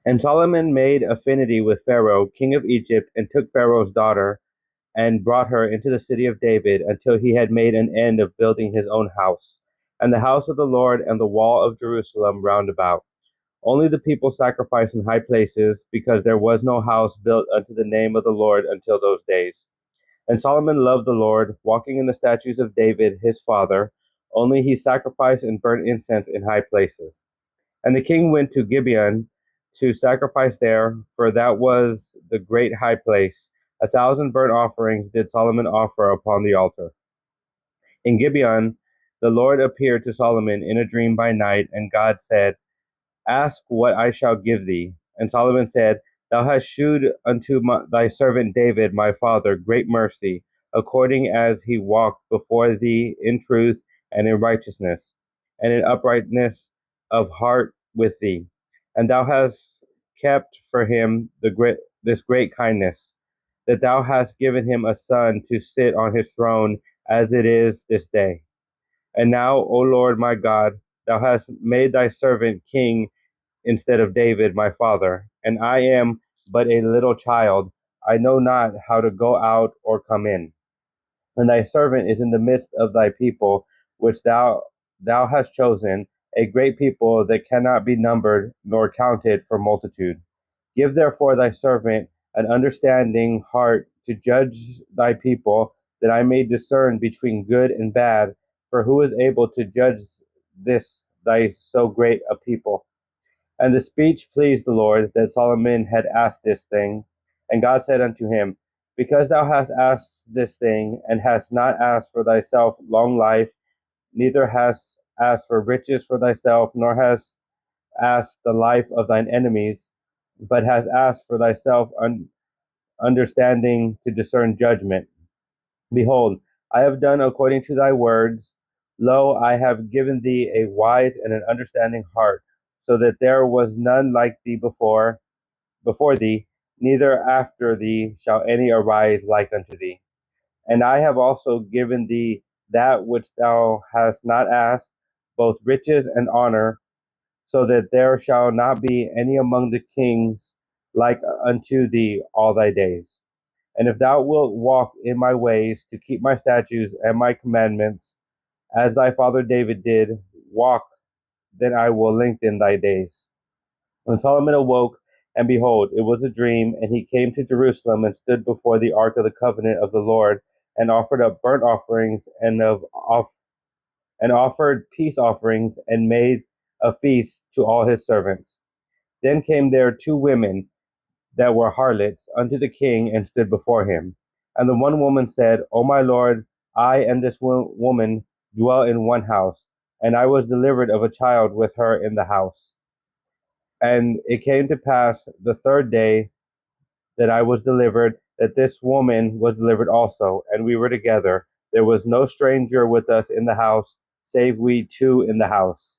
And Solomon made affinity with Pharaoh, king of Egypt, and took Pharaoh's daughter, and brought her into the city of David, until he had made an end of building his own house, and the house of the Lord, and the wall of Jerusalem round about. Only the people sacrificed in high places, because there was no house built unto the name of the Lord until those days. And Solomon loved the Lord, walking in the statutes of David his father. Only he sacrificed and burnt incense in high places. And the king went to Gibeon to sacrifice there, for that was the great high place. 1,000 burnt offerings did Solomon offer upon the altar. In Gibeon, the Lord appeared to Solomon in a dream by night, and God said, Ask what I shall give thee. And Solomon said, Thou hast shewed unto thy servant David my father great mercy, according as he walked before thee in truth and in righteousness, and in uprightness of heart with thee. And thou hast kept for him this great kindness, that thou hast given him a son to sit on his throne, as it is this day. And now, O Lord my God, thou hast made thy servant king instead of David my father, and I am but a little child. I know not how to go out or come in. And thy servant is in the midst of thy people, which thou hast chosen, a great people that cannot be numbered nor counted for multitude. Give therefore thy servant an understanding heart to judge thy people, that I may discern between good and bad. For who is able to judge this thy so great a people? And the speech pleased the Lord, that Solomon had asked this thing. And God said unto him, Because thou hast asked this thing, and hast not asked for thyself long life, neither hast asked for riches for thyself, nor hast asked the life of thine enemies, but hast asked for thyself understanding to discern judgment. Behold, I have done according to thy words. Lo, I have given thee a wise and an understanding heart, so that there was none like thee before thee, neither after thee shall any arise like unto thee. And I have also given thee that which thou hast not asked, both riches and honor, so that there shall not be any among the kings like unto thee all thy days. And if thou wilt walk in my ways to keep my statutes and my commandments, as thy father David did, walk, then I will lengthen thy days. When Solomon awoke, and behold, it was a dream, and he came to Jerusalem and stood before the ark of the covenant of the Lord, and offered up burnt offerings and offered peace offerings, and made a feast to all his servants. Then came there two women that were harlots unto the king, and stood before him. And the one woman said, O my lord, I and this woman dwell in one house, and I was delivered of a child with her in the house. And it came to pass the third day that I was delivered, that this woman was delivered also, and we were together. There was no stranger with us in the house, save we two in the house.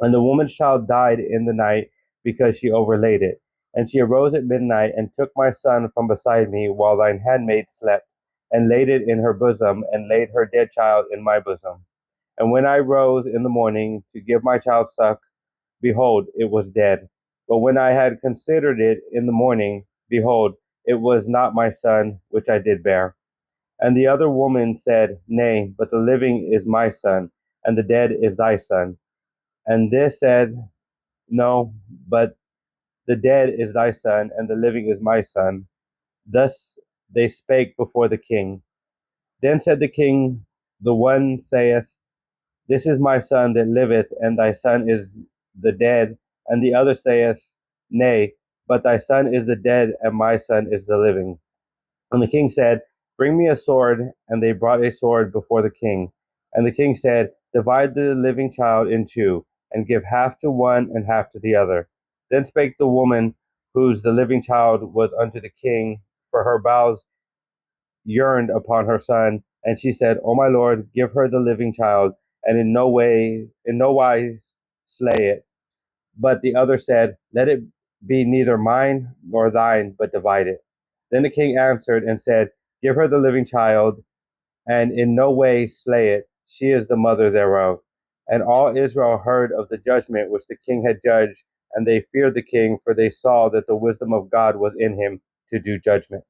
And the woman's child died in the night, because she overlaid it. And she arose at midnight, and took my son from beside me, while thine handmaid slept, and laid it in her bosom, and laid her dead child in my bosom. And when I rose in the morning to give my child suck, behold, it was dead. But when I had considered it in the morning, behold, it was not my son which I did bear. And the other woman said, Nay, but the living is my son, and the dead is thy son. And this said, No, but the dead is thy son, and the living is my son. Thus they spake before the king. Then said the king, The one saith, This is my son that liveth, and thy son is the dead. And the other saith, Nay, but thy son is the dead, and my son is the living. And the king said, Bring me a sword. And they brought a sword before the king. And the king said, Divide the living child in two, and give half to one and half to the other. Then spake the woman whose the living child was unto the king, for her bowels yearned upon her son, and she said, O my lord, give her the living child, and in no wise slay it. But the other said, Let it be neither mine nor thine, but divide it. Then the king answered and said, Give her the living child, and in no way slay it. She is the mother thereof. And all Israel heard of the judgment which the king had judged, and they feared the king, for they saw that the wisdom of God was in him to do judgment.